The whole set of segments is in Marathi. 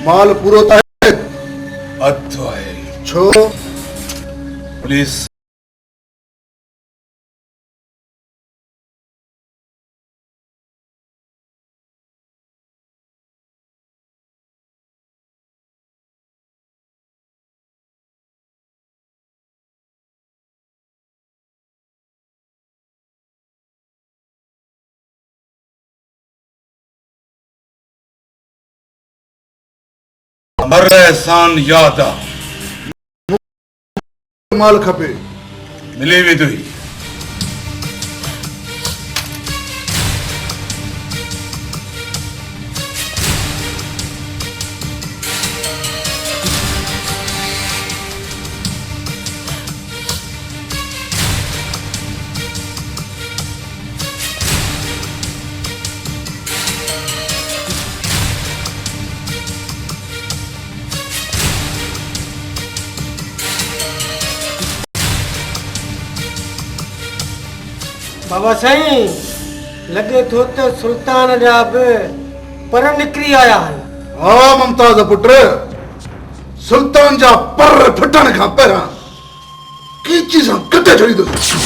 माल पूरो आहे अधु आहे छो प्लीज मर एहसान याद आ माल खपे मिली भी तुई बाबा साईं लगे थो त सुल्तान जा बि पर निकिरी आया आहिनि। हा मुमताज पुट सुल्तान जा पर फटण खां पहिरां कीची सां कटे छॾींदुसि।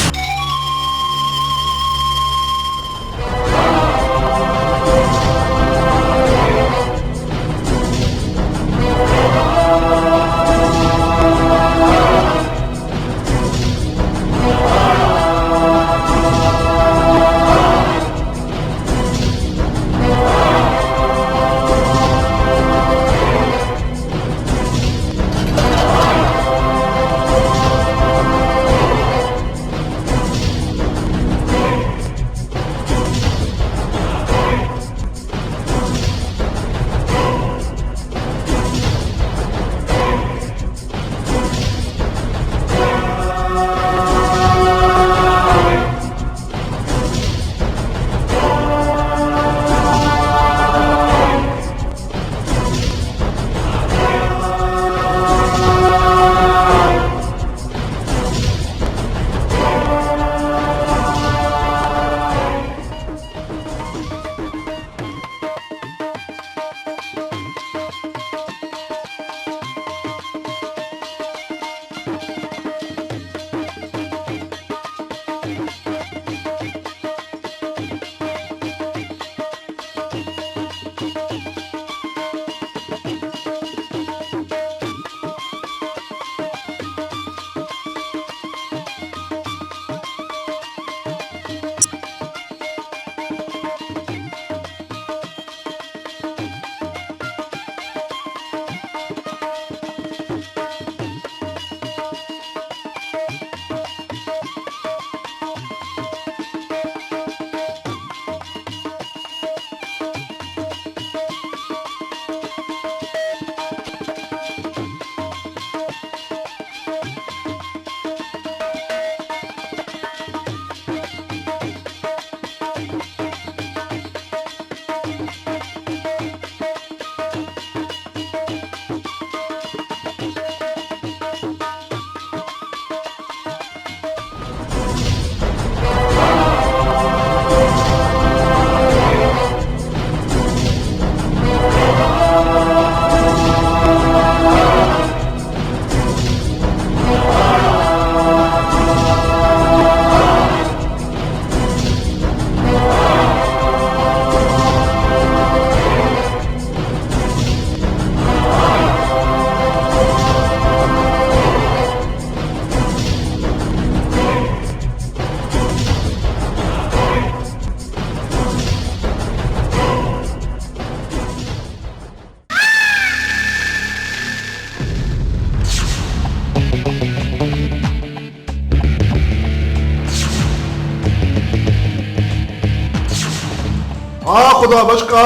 हाँ खुदा बस का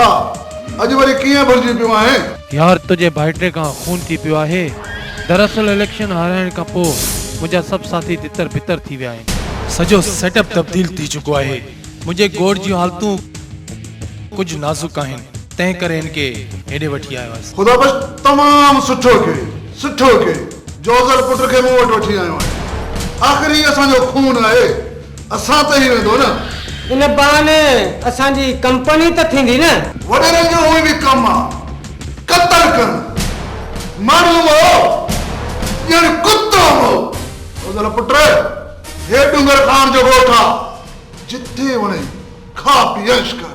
अज वरी कीअं भुलिजी पियो आहे। यार तुझे भाइटे का खून थी पियो आहे। दरअसल इलेक्शन हाराइण खां पोइ मुंहिंजा सभु साथी तितर बितर थी विया आहिनि। सॼो सेटअप तब्दील थी चुको आहे। मुंहिंजे गोड़ जूं हालतूं कुझु नाज़ुक आहिनि, तंहिं करे इनके हेॾे वठी आयो आहियां। खुदा बस तमाम सुठो के जोज़र पुट खे मूं वटि वठी आयो आहियां। आख़िरी असांजो खून आहे, असां त ई वेंदो न। इन बहाने असांजी कंपनी त थींदी न। वॾेरनि जो उहे बि कमु आहे, क़तल कनि। जोधल पुट हे डूंगर खान जो ॻोठु आहे जिथे वणे खा पी ऐश कर